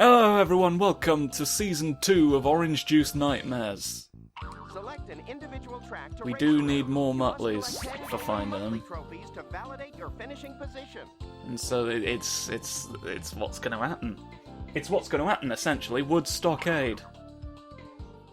Hello everyone, welcome to Season 2 of Orange Juice Nightmares. Select an individual track to We race do through. need more You must Muttleys collect 10 for finding Muttley them. trophies to validate your finishing position. And so it's what's going to happen. It's what's going to happen, essentially. Wood Stockade.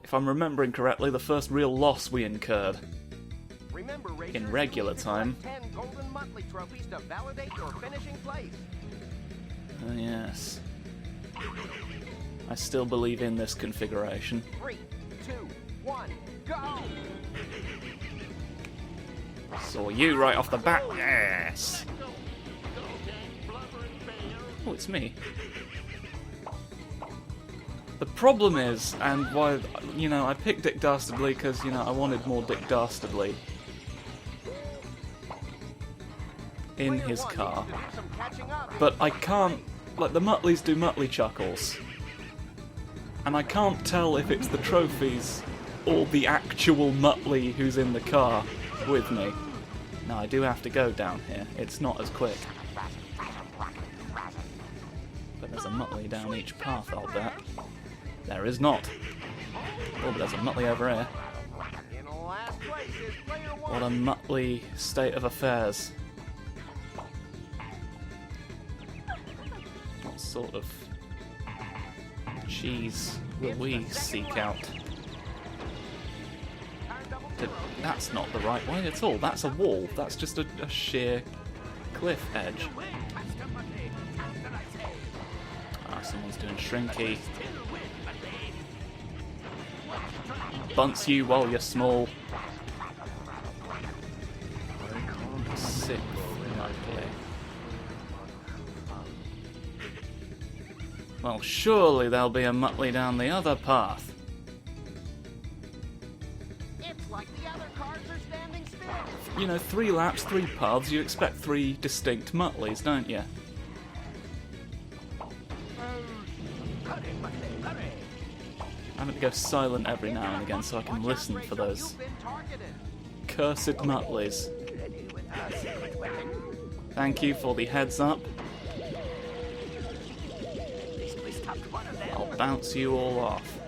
If I'm remembering correctly, the first real loss we incurred. Remember, racers, In regular you need to time. collect 10 golden Muttley trophies to validate your finishing place. Oh yes. I still believe in this configuration. 3, 2, 1, go! Saw you right off the bat. Yes. Oh, it's me. The problem is, and why, I picked Dick Dastardly because, I wanted more Dick Dastardly in his car. But I can't, the Muttleys do Muttley Chuckles. And I can't tell if it's the trophies or the actual Muttley who's in the car with me. No, I do have to go down here. It's not as quick. But there's a Muttley down each path, I'll bet. There is not. Oh, but there's a Muttley over here. In last place is player 1. What a Muttley state of affairs. What sort of cheese will we seek out? That's not the right way at all. That's a wall. That's just a sheer cliff edge. Ah, someone's doing shrinky. Bunts you while you're small. Sick, likely. Well, surely there'll be a Muttley down the other path. It's like the other cars are standing still. 3 laps, 3 paths, you expect 3 distinct Muttleys, don't you? I'm going to go silent every now and again so I can listen for those You've been targeted. cursed Muttleys. Thank you for the heads up. I'll bounce you all off.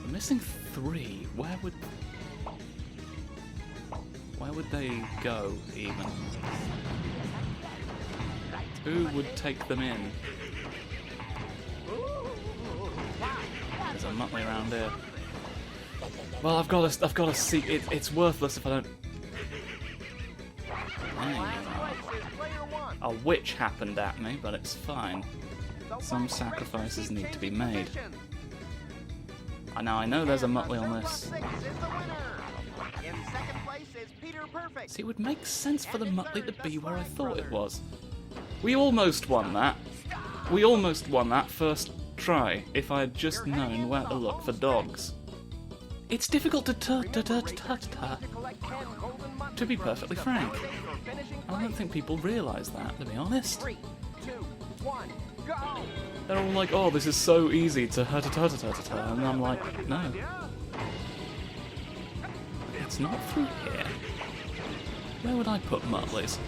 I'm missing 3. Where would they go, even? Who would take them in? There's a Muttley around here. Well, I've got to see. It's worthless if I don't. A witch happened at me, but it's fine. Some sacrifices need to be made. I know there's a Muttley on this. See, it would make sense for the Muttley to be where I thought it was. We almost won that. We almost won that first try, if I had just known where to look for dogs. It's difficult to to be perfectly frank. I don't think people realise that, to be honest. 3, 2, 1, go! They're all like, oh, this is so easy to and I'm like, no. It's not through here. Where would I put Muttleys?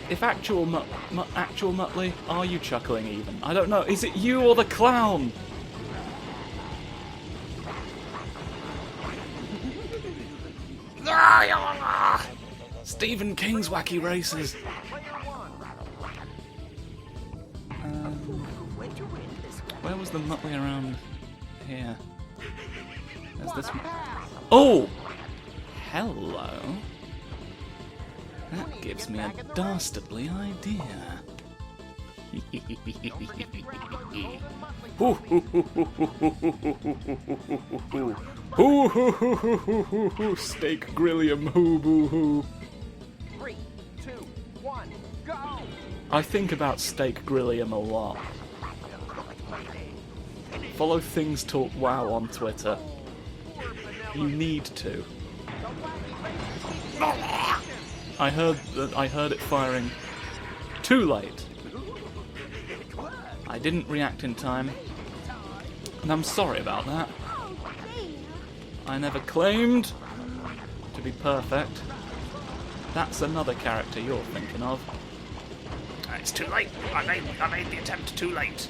If actual Muttley, are you chuckling even? I don't know, is it you or the clown? Stephen King's Wacky Races. Where was the Muttley around here? There's this one. Oh! Hello. That gives me a dastardly idea. Steak grillium hoo boo hoo. 3, 2, 1, go! I think about steak grillium a lot. Follow Things Talk Wow on Twitter. You need to. I heard it firing too late. I didn't react in time, and I'm sorry about that. I never claimed to be perfect. That's another character you're thinking of. It's too late. I made the attempt too late.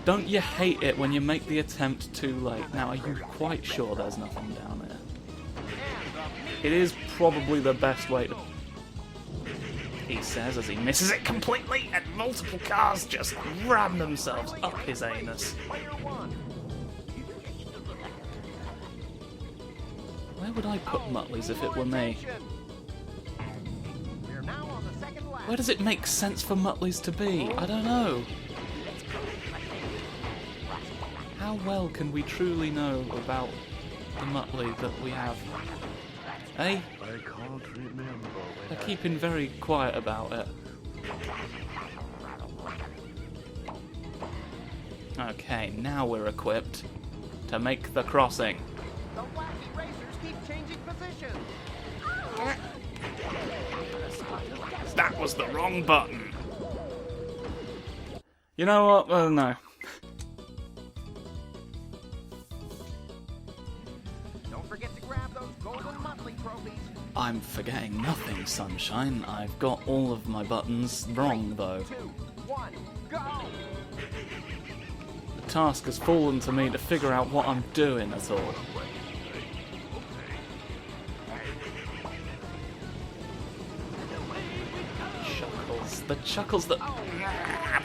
Don't you hate it when you make the attempt too late? Now, are you quite sure there's nothing down here? It is probably the best way to... He says as he misses it completely, and multiple cars just ram themselves up his anus. Where would I put Muttley's if it were me? Where does it make sense for Muttley's to be? I don't know. How well can we truly know about the Muttley that we have? Eh? They're keeping very quiet about it. Okay, now we're equipped to make the crossing. The wacky racers keep changing positions. That was the wrong button. You know what? Well, no. Don't forget to grab those golden Muttley trophies. I'm forgetting nothing, Sunshine. I've got all of my buttons wrong, though. 2, 1, go! The task has fallen to me to figure out what I'm doing at all. Chuckles. The chuckles that...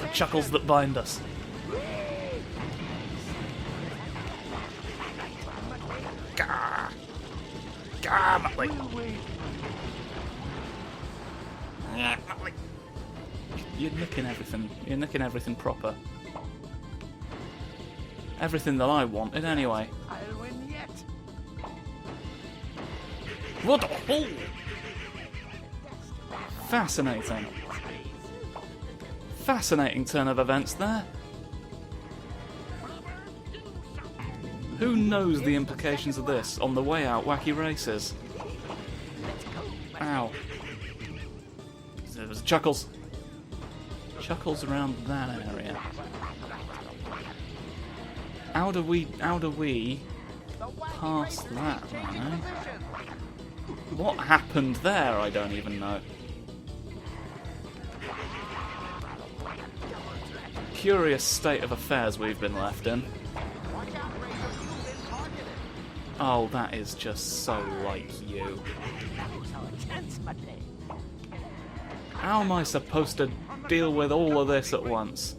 The chuckles that bind us. Gah! Gah, Muttley! Yeah, Muttley. You're nicking everything. You're nicking everything proper. Everything that I wanted, anyway. I'll win yet. What the hell? Fascinating. Fascinating turn of events there. Who knows the implications of this on the way out Wacky Races? Ow. There was Chuckles. Chuckles around that area. How do we pass that, right? What happened there? I don't even know. Curious state of affairs we've been left in. Oh, that is just so like you. How am I supposed to deal with all of this at once?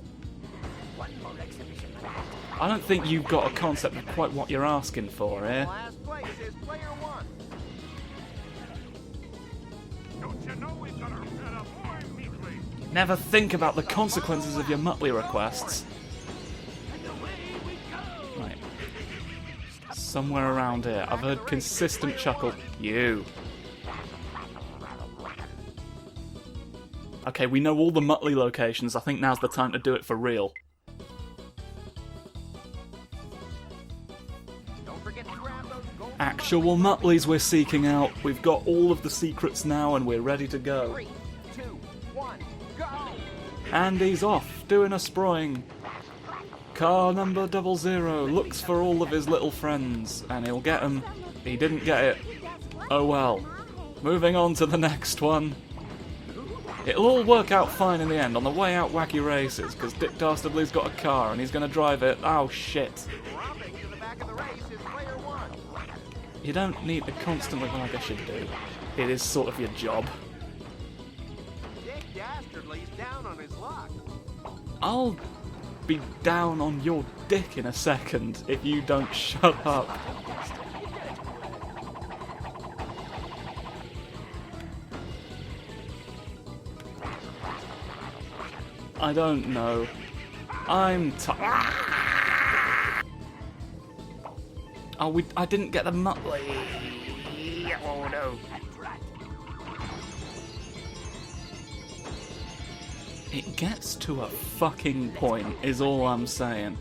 I don't think you've got a concept of quite what you're asking for here. Last place is player 1. Don't you know we've got our setup more neatly? Never think about the consequences of your Muttley requests. Right. Somewhere around here. I've heard consistent chuckle. You. Okay, we know all the Muttley locations. I think now's the time to do it for real. Actual Muttleys we're seeking out. We've got all of the secrets now and we're ready to go. 3, 2, 1, go! And he's off, doing a sproing. Car number 00 looks for all of his little friends, and he'll get them. He didn't get it. Oh well. Moving on to the next one. It'll all work out fine in the end on the way out Wacky Races, because Dick Dastardly's got a car and he's going to drive it. Oh shit. Romping to the back of the race is player 1. You don't need to constantly... Well, I guess you do. It is sort of your job. Dick Dastardly's down on his luck. I'll be down on your dick in a second if you don't shut up. I don't know. I'm Oh, I didn't get the Muttley. Oh no. It gets to a fucking point, is all I'm saying.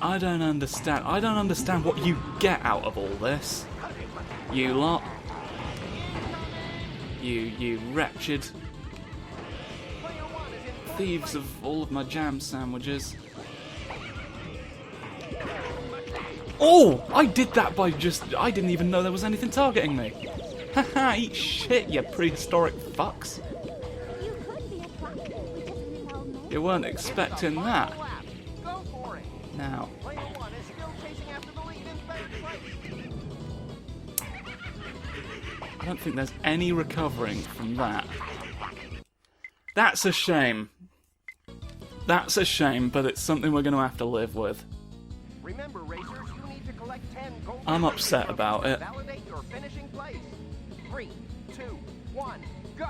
I don't understand. I don't understand what you get out of all this. You lot. You wretched thieves of all of my jam sandwiches. Oh! I did that by just... I didn't even know there was anything targeting me. Haha, eat shit, you prehistoric fucks. You could be a truck. We just tell me. You weren't expecting that. Go for it. Now, Player one is still chasing after the lead in third place. I don't think there's any recovering from that. That's a shame. That's a shame, but it's something we're going to have to live with. Remember, racers, you need to collect 10 gold. I'm upset about it. Validate your finishing place. 3, 2, 1, go!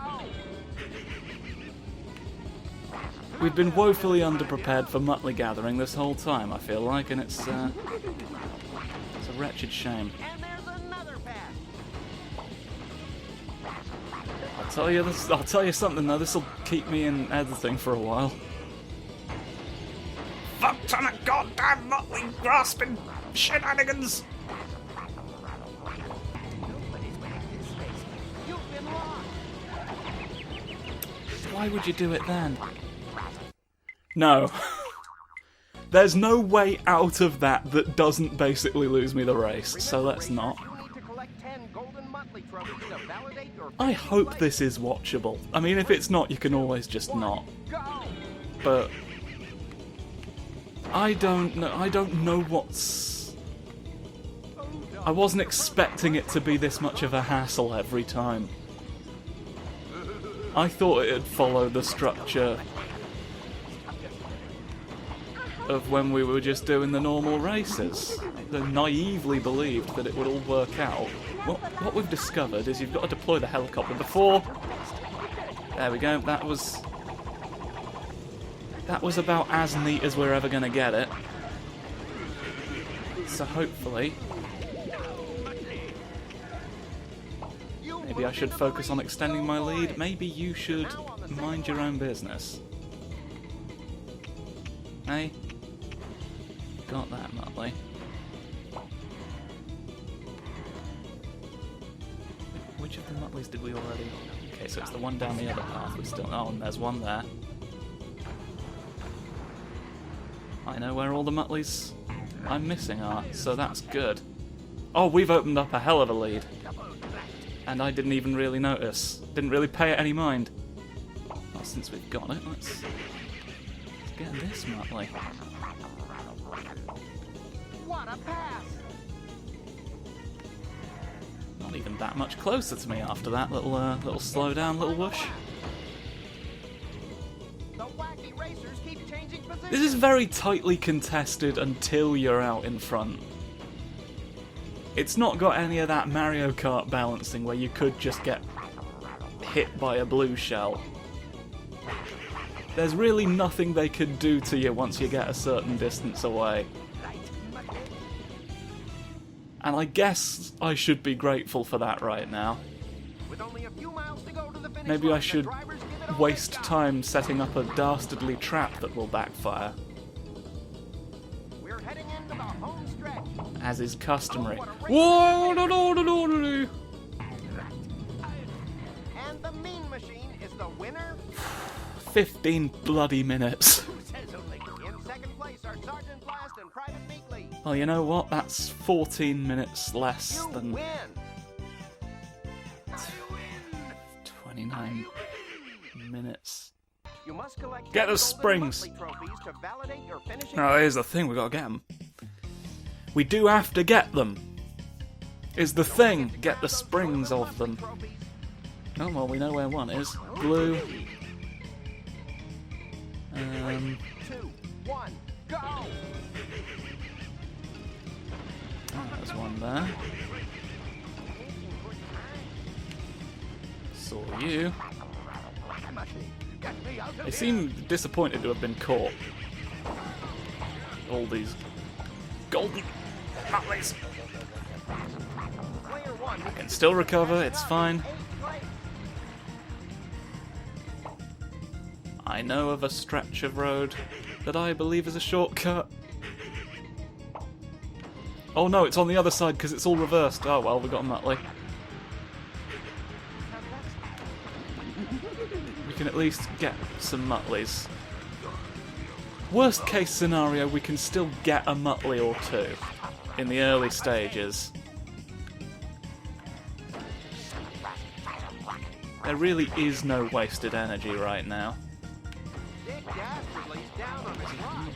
We've been woefully underprepared for Muttley gathering this whole time, I feel like, and it's a wretched shame. And there's another pass. I'll tell you something though, this'll keep me in editing for a while. Fuck ton of goddamn Muttley grasping shenanigans! You've been lost. Why would you do it then? No. There's no way out of that doesn't basically lose me the race, so let's not. You need to collect 10 golden Muttley trophies to validate your I finishing hope place. this is watchable. I mean, if it's not, you can always just not. Go! But I don't know what's... I wasn't expecting it to be this much of a hassle every time. I thought it'd follow the structure of when we were just doing the normal races. I naively believed that it would all work out. What we've discovered is you've got to deploy the helicopter before... There we go, that was about as neat as we're ever going to get it. So hopefully... Maybe I should focus on extending my lead. Maybe you should mind your own business. Hey? Got that, Muttley. Which of the Muttleys did we already... Okay, so it's the one down the other path. We still... Oh, and there's one there. I know where all the Muttleys I'm missing are, so that's good. Oh, we've opened up a hell of a lead. And I didn't even really notice. Didn't really pay it any mind. Well, since we've got it, let's get this Muttley. What a pass! Not even that much closer to me after that little slow down, little whoosh. The Wacky racers keep changing positions. This is very tightly contested until you're out in front. It's not got any of that Mario Kart balancing where you could just get hit by a blue shell. There's really nothing they could do to you once you get a certain distance away. And I guess I should be grateful for that right now. With only a few miles to go to the finish Maybe line, I the should drivers give it a waste shot. time setting up a dastardly trap that will backfire, We're heading into the home stretch. as is customary. Whoa, no, no, no, no, no, no. And the mean machine is the winner. 15 bloody minutes. Who says only? In second place are Sergeant Blast and Private Meekley. Well, you know what? That's 14 minutes less You than win. 29 minutes. You must collect Get 10 the golden springs. Muttley trophies to validate your finishing. Now, here's the thing, we gotta get them. We do have to get them. Is the thing. Get the springs of them. Trophies. Oh, well, we know where one is. Blue. 2, 1, go! Oh, there's one there. Saw you. They seem disappointed to have been caught. All these golden Muttleys. Player 1 I can still recover, it's fine. I know of a stretch of road that I believe is a shortcut. Oh no, it's on the other side because it's all reversed. Oh well, we got a Muttley. We can at least get some Muttleys. Worst case scenario, we can still get a Muttley or two in the early stages. There really is no wasted energy right now. Dick Dastardly's down on his luck.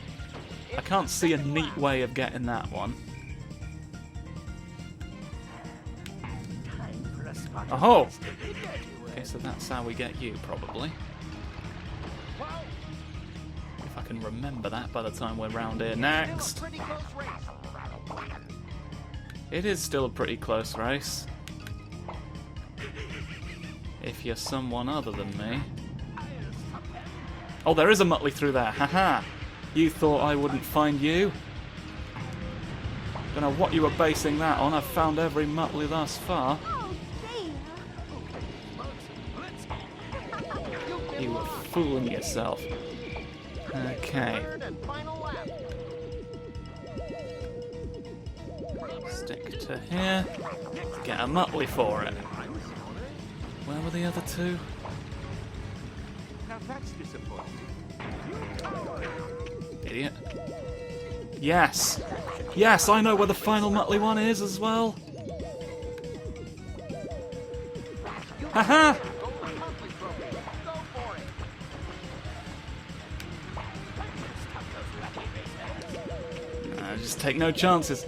I can't see a neat way of getting that one. Oh! Okay, so that's how we get you, probably. If I can remember that by the time we're round here next. Pretty close race. It is still a pretty close race. If you're someone other than me. Oh, there is a Muttley through there. Haha! You thought I wouldn't find you? Don't know what you were basing that on. I've found every Muttley thus far. Oh, dear. You were fooling yourself. Okay. Third and final lap. Stick to here. Get a Muttley for it. Where were the other two? Now that's disappointing. Idiot. Yes! Yes, I know where the final Muttley one is as well. Haha! Golden monthly trophy. Go for it. Just take no chances.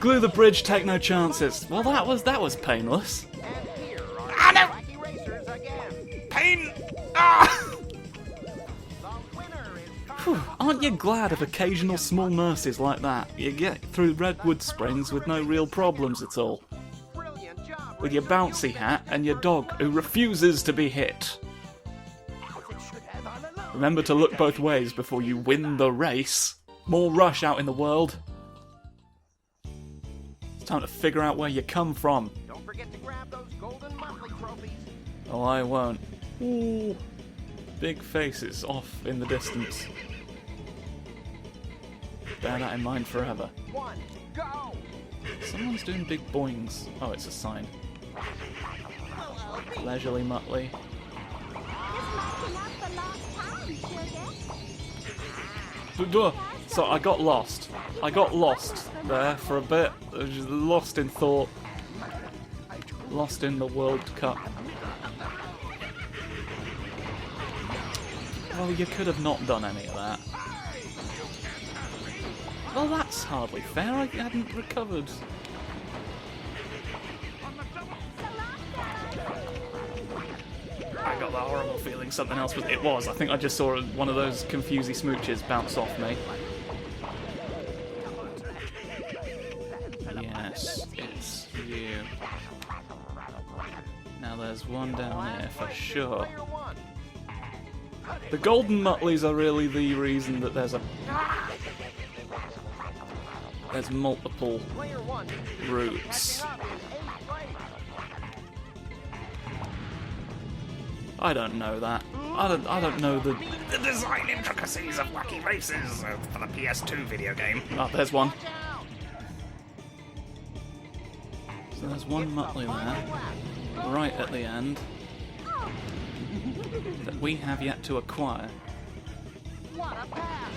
Glue the bridge, take no chances. Well, that was painless. And here are Ah, no! Wacky Racers again. Pain! Ah! The winner is Phew, aren't you glad of occasional small mercies like that? You get through Redwood Springs with no real problems at all. brilliant job. With your bouncy hat and your dog who refuses to be hit. Remember to look both ways before you win the race. More rush out in the world. It's time to figure out where you come from. Don't forget to grab those golden monthly trophies. Oh, I won't. Ooh. Big faces off in the distance. Bear that in mind forever. 1, go! Someone's doing big boings. Oh, it's a sign. Leisurely Muttley. Just marking up the last time, sugar. So I got lost. I got lost there for a bit. I was just lost in thought. Lost in the World Cup. Well, you could have not done any of that. Well, that's hardly fair. I hadn't recovered. I got the horrible feeling something else was. It was. I think I just saw one of those confusey smooches bounce off me. Yes, it's you. Now there's one down here for sure. Player 1. The golden Muttleys are really the reason that there's multiple Player 1. routes. Catching up in 8th place. I don't know that. I don't know the design intricacies of Wacky Races for the PS2 video game. Oh, there's one. Watch out. So there's one Muttley there, right at the end, that we have yet to acquire. What a pass.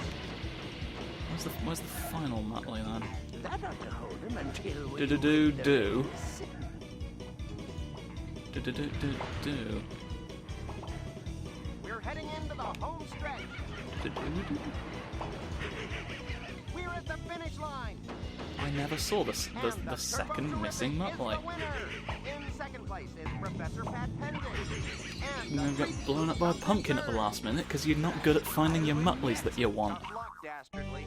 Where's the final Muttley then? That ought to hold him until we Do. Do. We're heading into the home stretch. We're at the finish line. I never saw the And second Turbo missing Terrific is Muttley. the winner. In second place is Professor Pat Pendant. And And then got blown up by a pumpkin at the last minute because you're not good at finding your Muttleys that you want. Tough luck, Dastardly.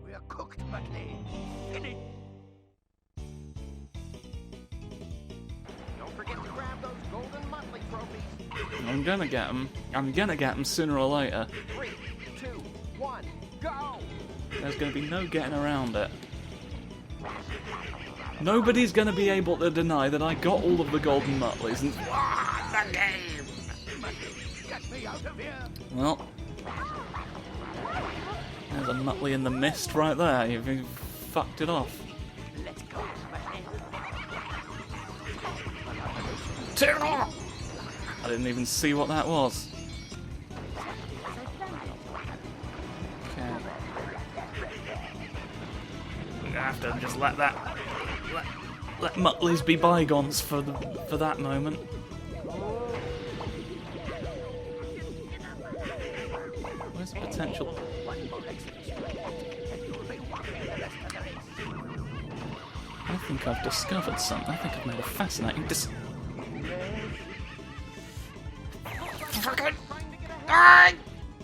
We're cooked, Muttley. Finish. Don't forget to grab those golden Muttley trophies. I'm gonna get them. I'm gonna get them sooner or later. 3, 2, 1, go! There's gonna be no getting around it. Nobody's gonna be able to deny that I got all of the golden Muttleys and won the game! Get me out of here! Well, there's a Muttley in the mist right there. You've fucked it off. Let's go, Muttley. I didn't even see what that was. Okay. We're gonna have to just let let Muttleys be bygones for that moment. Where's the potential? I think I've discovered something. I think I've made a fascinating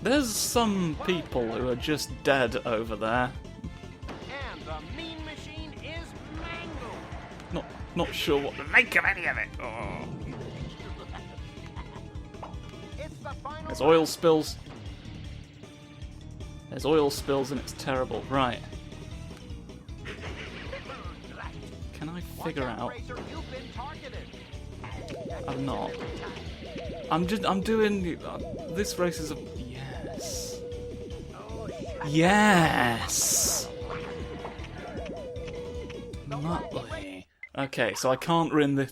There's some people who are just dead over there. And the mean machine is mangled. Not sure what to make of any of it. Oh. It's the final There's oil spills. There's oil spills and it's terrible. Right. Can I figure out? racer, you've been targeted. I'm not. I'm doing. This race is a. Yes. Yes! Muttley. Okay, so I can't win the.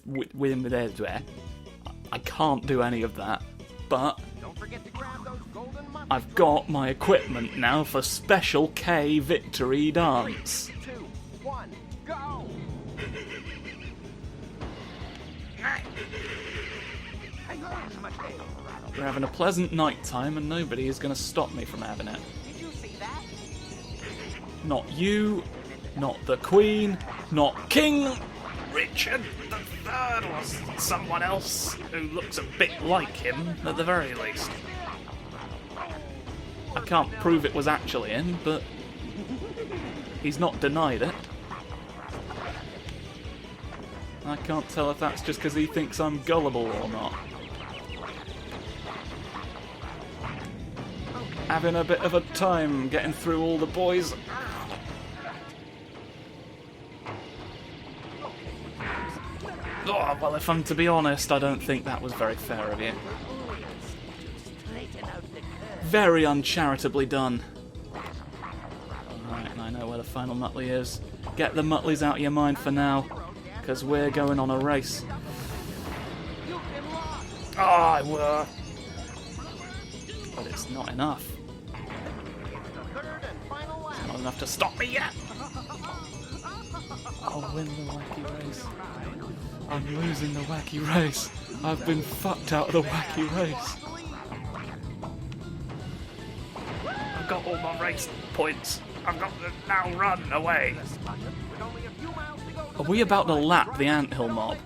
I can't do any of that. But. Don't forget to grab those golden Muttley I've got my equipment now for Special K Victory Dance. 3, 2, 1, go! We're having a pleasant night time and nobody is going to stop me from having it. Did you see that? Not you, not the Queen, not King Richard III, or someone else who looks a bit like him, at the very least. I can't prove it was actually him, but he's not denied it. I can't tell if that's just because he thinks I'm gullible or not. Having a bit of a time getting through all the boys. Oh, well, if I'm to be honest, I don't think that was very fair of you. Very uncharitably done. Alright, and I know where the final Muttley is. Get the Muttleys out of your mind for now, because we're going on a race. Oh, I were. But it's not enough. It's not enough to stop me yet. I'll win the wacky race. I'm losing the wacky race. I've been fucked out of the wacky race. I've got all my race points. I've got to now run away. Are we about to lap the anthill mob?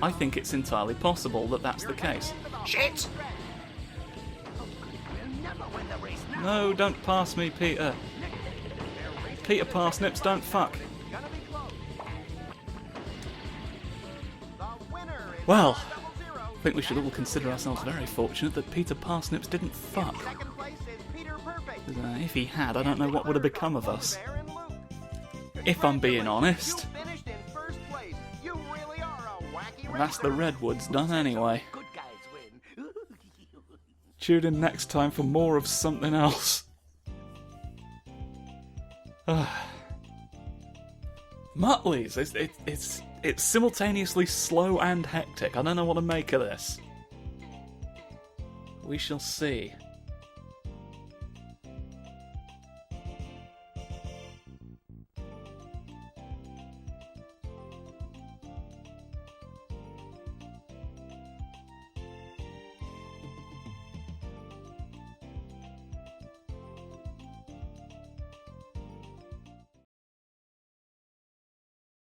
I think it's entirely possible that that's the case. Shit! No, don't pass me, Peter. Peter Parsnips, don't fuck. Well, I think we should all consider ourselves very fortunate that Peter Parsnips didn't fuck. If he had, I don't know what would have become of us. If I'm being honest. That's the Redwoods done anyway. Tune in next time for more of something else. Muttleys, it's simultaneously slow and hectic. I don't know what to make of this. We shall see.